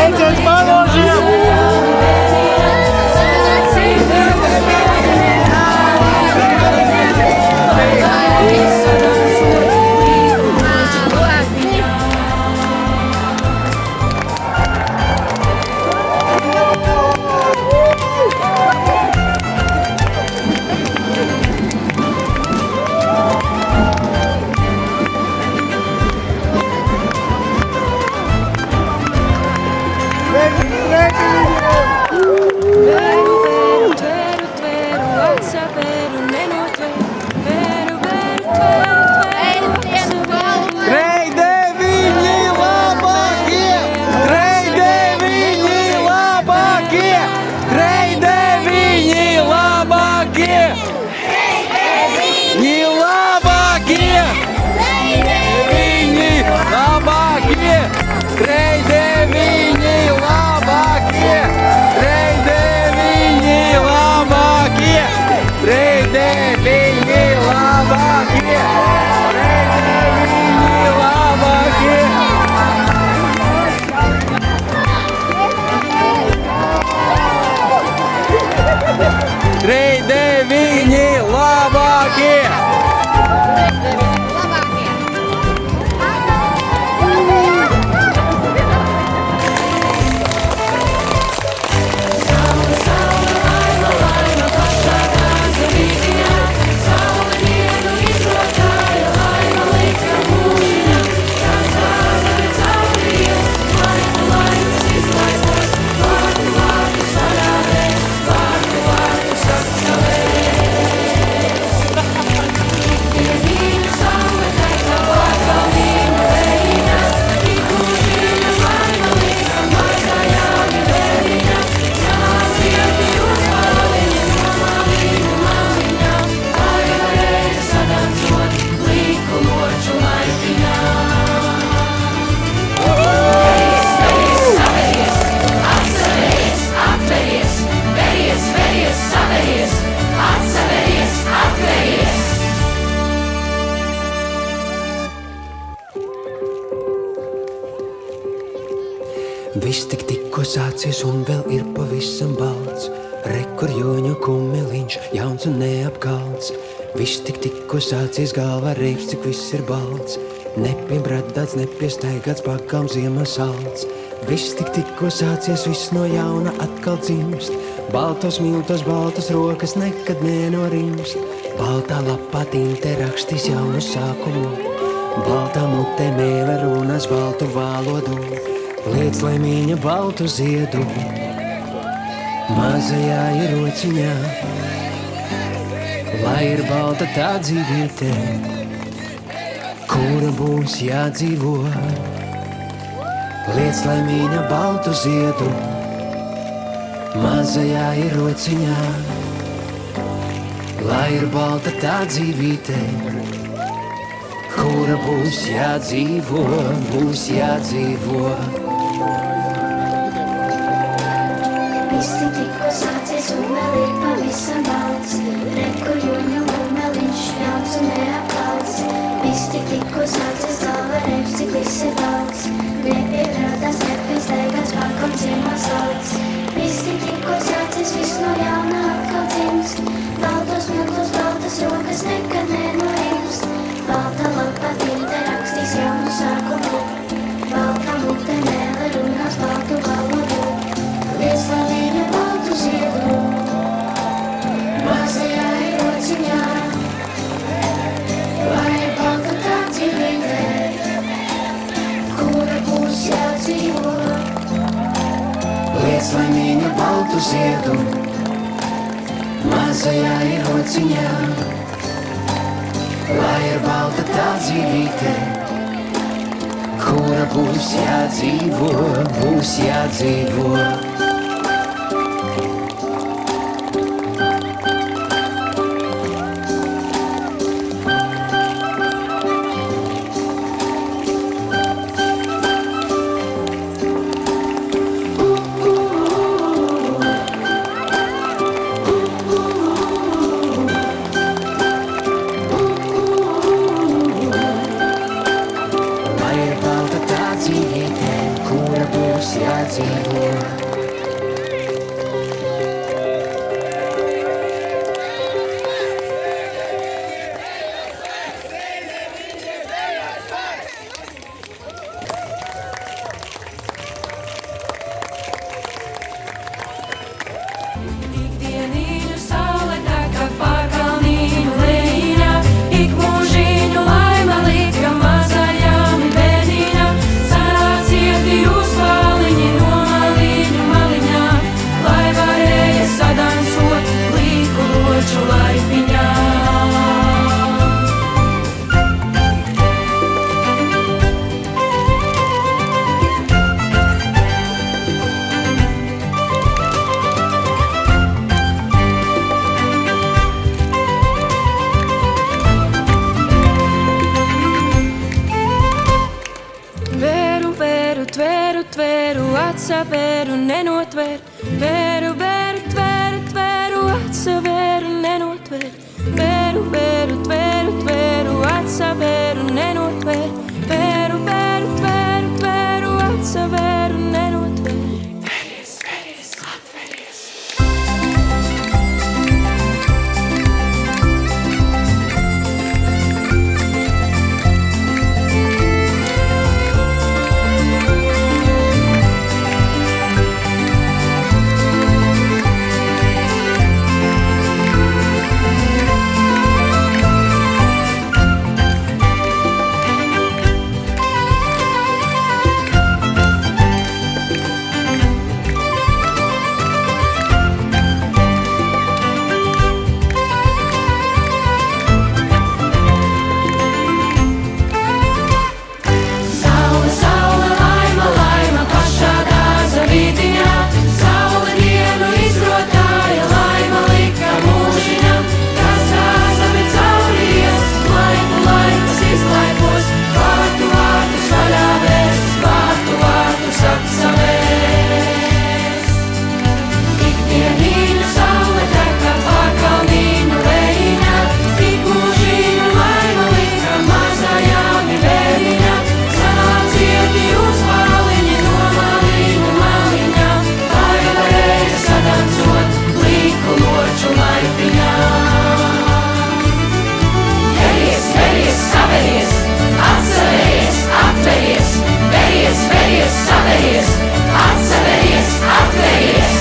Beidzot paložies! Viss tikko sācies un vēl ir pavisam balts. Rekur joņu kumeliņš, jauns un neapkalts. Viss tikko sācies, galvā reips, cik viss ir balts. Nepiebradāts, nepiestaigāts, pakām ziemas salds. Viss tikko sācies, viss no jauna atkal dzimst. Baltos miltos, baltas rokas nekad nenorimst. Baltā lapā tinte rakstīs jaunu sākumu. Baltā mutē mēle runās baltu valodu. Liec laimīņa baltu ziedu mazajā ierociņā, lai ir balta tā dzīvīte, kura būs jādzīvo. Liec laimīņa baltu ziedu mazajā ierociņā, lai ir balta tā dzīvīte, kura būs jādzīvo, būs jādzīvo. Viss tikko sācies un vēl ir pavisam balts. Rekur joņu kumeliņš, jauns un neapkalts. Viss tikko sācies, galva reips, cik viss ir balts. Nepiebradāts, nepiestaigāts, pakam ciemās salds. Viss tikko sācies, viss no jauna atkal dzimst. Baltos miltos, baltas rokas nekad nenorimst. Balta lapā tinte rakstīs jaunu sākumu. Baltā mutē mēle runās baltu valodu. Liec laimīņa baltu ziedu mazajā ierociņā, lai ir balta tā dzīvīte, kura būs jādzīvo. Liec laimīņa baltu ziedu mazajā ierociņā, lai ir balta tā dzīvīte, kura būs jādzīvo, būs jādzīvo. jādzīvo. Ikdienīņu saule tek pār kalnīņu lejiņā, ik mūžiņu laima lika mazajām bērnīņām. Sarācieti jūs paliņi no maliņu maliņā, lai varēja sadansot līku loču laipiņā. Vēru, vēru, tvēru, tvēru, atsavēru, nenotvēru. Vēru, vēru, tvēru, tvēru, atsavēru, nenotvēru. Vēru, vēru, tvēru, tvēru, atsavēru, nenotvēru. Vēru, vēru, tvēru, tvēru, atsavēru, nenotvēru. Veries, veries, atveries. Saule, saule, laima, laima, pašā dārza vītiņā. Saule dienu izrotāja, laima lika mūžiņam. Kas dārza bet cauries, laiku laikus izlaipos. Vārtu vārtus vaļā vēst, vārtu vārtus apsavēst. Ikdienīņu saule teka pār kalnīņu lejiņā, ik mūžiņu laima lika mazajām bērniņām. Sanācieti jūs paliņi no maliņu maliņām, lai varēja sadansot līku loču laipiņā. Veries, veries, saveries, atsaveries, atveries. Veries, veries, saveries, atsaveries, atveries.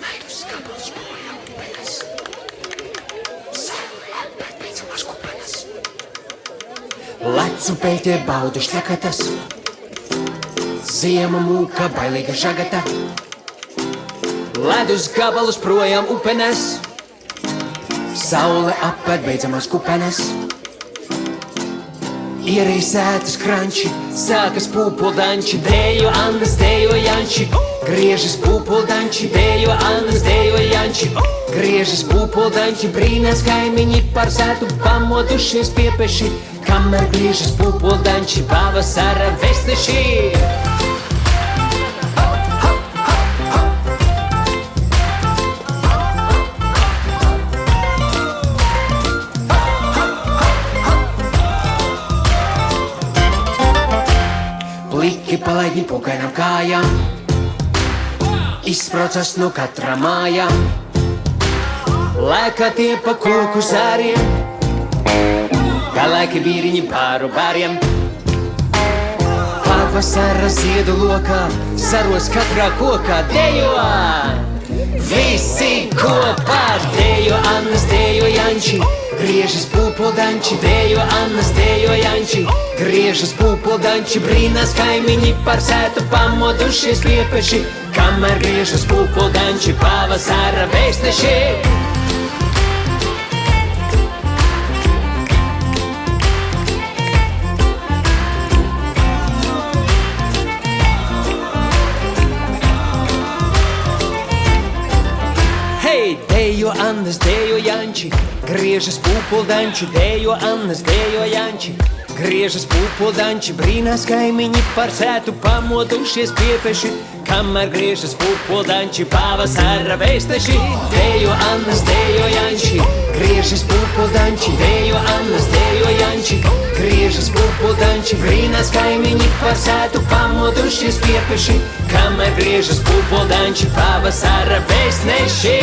Meidus gabals bojā upenes. Saule apēt beidzamās kupenes. Lecu peļķē baudu šļakatas. Ziema mūka bailīga žagata. Ledus gabalus projām upenes. Saule apēt beidzamās kupenes. Ierīsētas kranči, sākas pūpoldanči, dējo Annas, dējo Janči. Griežas pūpoldanči, dējo Annas, dējo Janči. Griežas pūpoldanči, brīnās kaimiņi par sētu pamodušies piepeši. Kamēr griežas pūpoldanči, pavasara vesteši. Pliki palaidņi pukainām kājām, izspraucas no katra mājām. Lēkā tie pa koku zāriem, pelēki vīriņi pāru bāriem. Pavasara ziedu lokā, zaros katrā kokā dejo. Visi kopā dejo Annas, dejo Janči. Griežas pūpoldanči, dējo Annas, dējo Janči. Griežas pūpoldanči, brīnās kaimiņi par sētu pamodušies piepeši. Kamēr griežas pūpoldanči, pavasara vēsteši. Hei, dējo Annas, dējo Janči. Griežas pūpoldanči, dējo Annas, dējo Janči. Griežas pūpoldanči, brīnās kaimiņi par sētu pamodušies piepeši. kamēr griežas pupuldanči, pavasara vēsteši. Dejo Annas, dejo Janči, griežas pupuldanči, dejo Annas, dejo Janči, griežas pupuldanči. Brīnās kaimiņi par sētu pamodušies piepeši, kamēr griežas pupuldanči, pavasara vēstneši.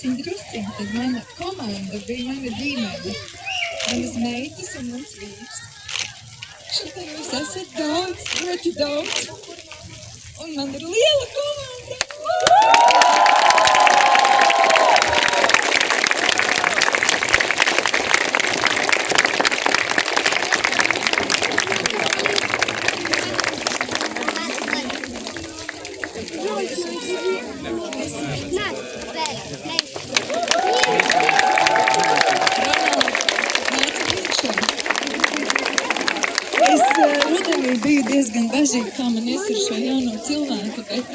drusciņ, tad mana komanda bija mana ģimene. Manas meitas un mans vīrs. Šitā jūs esat daudz, ļoti daudz. Un man ir liela komanda. Rudenī biju diezgan bažīga, kā man ies ar šo jauno cilvēku, bet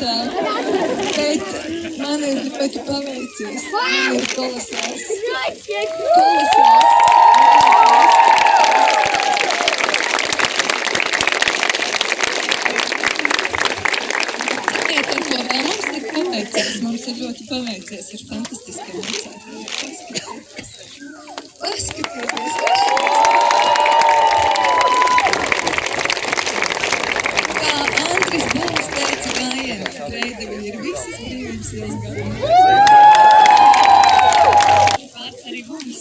man ir ļoti paveicies. Man ir kolosāls. Tiek ar ko vēl mums ir paveicies. Mums ir ļoti paveicies ar fantastiskiem vecākiem. Paskatieties! Reideviņi ir visas brīvības iesgājumi. Vārds arī mums.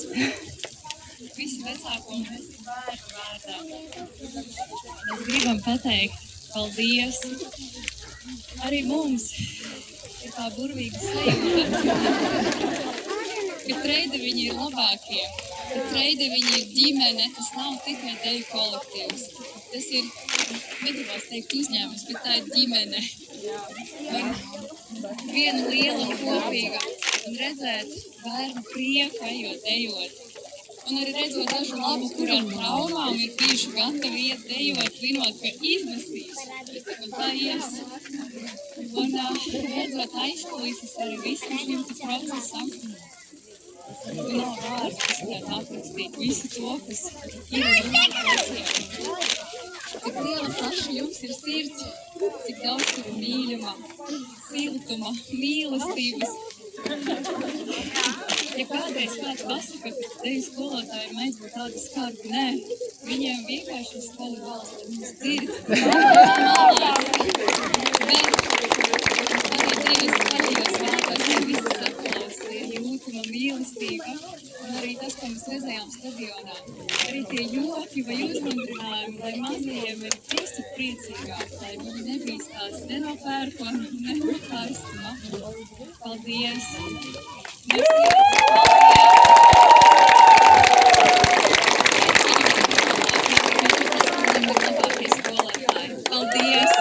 Visu vecāko mēs bērnu vārdā. Mēs gribam pateikt paldies. Arī mums ir tā burvīga sajūta, ka Reideviņi ir labākie, ka Reideviņi ir ģimene, tas nav tikai deju kolektīvs. Tas ir, negribās teikt uzņēmums, bet tā ir ģimene. Un viena liela un kopīga. Un redzēt bērnu prieku, ejot, dejot. Un arī redzot dažu labu, kur ar traumām ir bijuši gatavi iet dejot, zinot, ka iznesīs. Un tā ies. Un redzot aizkulises arī visam šim procesam. Nav vārds, kas varētu aprakstīt visu to, kas ir uz mūsu procesiem. Cik liela plaša jums ir sirds, cik daudz tur mīļuma, siltuma, mīlestības. Ja kādreiz kāds pasaka, ka tevi skolotāji mēdz būt tādi skarbi, nē, viņiem vienkārši skolu valsts mums dzird. Bet arī Dievas skaļajos vārdos ir visi saklausi, ir jūtuma, mīlestība. Un arī tas, ko mēs redzējām stadionā, arī tie joki vai uzmundrinājumi, lai mazajiem ir tik priecīgāk, lai viņi nebīstās ne no pērkona, ne no karstuma. Paldies! Paldies! Paldies!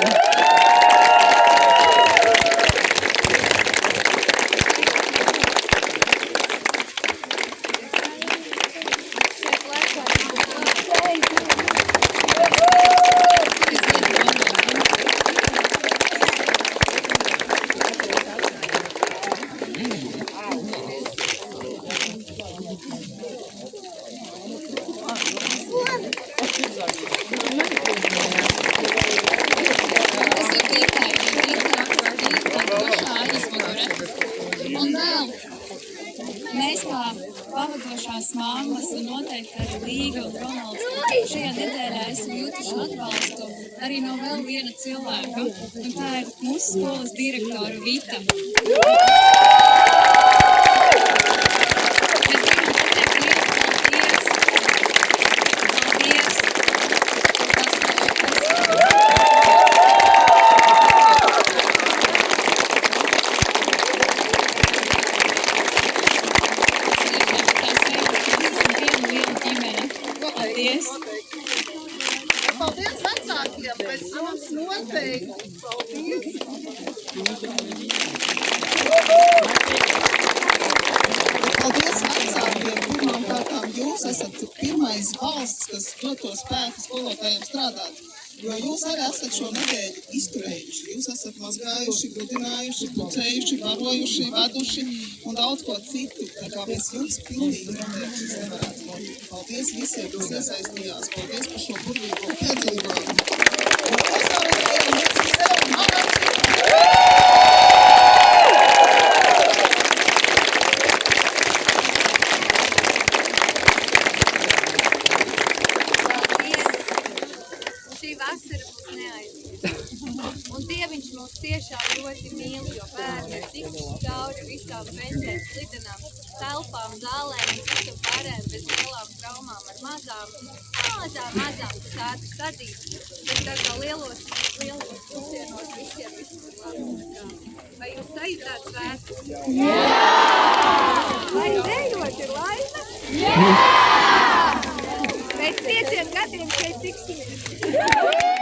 Un vēl mēs kā pavadošās mammas un noteikti arī Līga un Ronalds šajā nedēļā esam jutuši atbalstu arī no vēl viena cilvēka, un tā ir mūsu skolas direktora Vita. Paldies vecākiem, pēc mums noteikti. Paldies vecākiem, pirmām kārtām jūs esat pirmais balsts, kas dod to spēku skolotājiem strādāt. Jo jūs arī esat šo nedēļu izturējuši. Jūs esat mazgājuši, gudinājuši, pucējuši, barojuši, veduši un daudz ko citu. Tā kā mēs jums pilnīgi noteikti nevarētu notikt. Paldies visiem, kas iesaistījās. Paldies par šo burvīgo piedzīvojumu. Un pasaulējiem mēs sev manam. Šī vasara būs neaizmirst. Un Dieviņš mūs tiešām ļoti mīl, jo bērni ir tikuši cauri visām pensēm, slidenām, telpām, zālēm, visam pārējām bez lielām traumām ar mazām sētas sadzīves. Bet tā kā lielos pusienos visiem ir labi. Vai jūs sajūtāt svētkus? Jā! Vai dejot ir laime? Jā! Pēc 5 gadiem šeit tiksimies.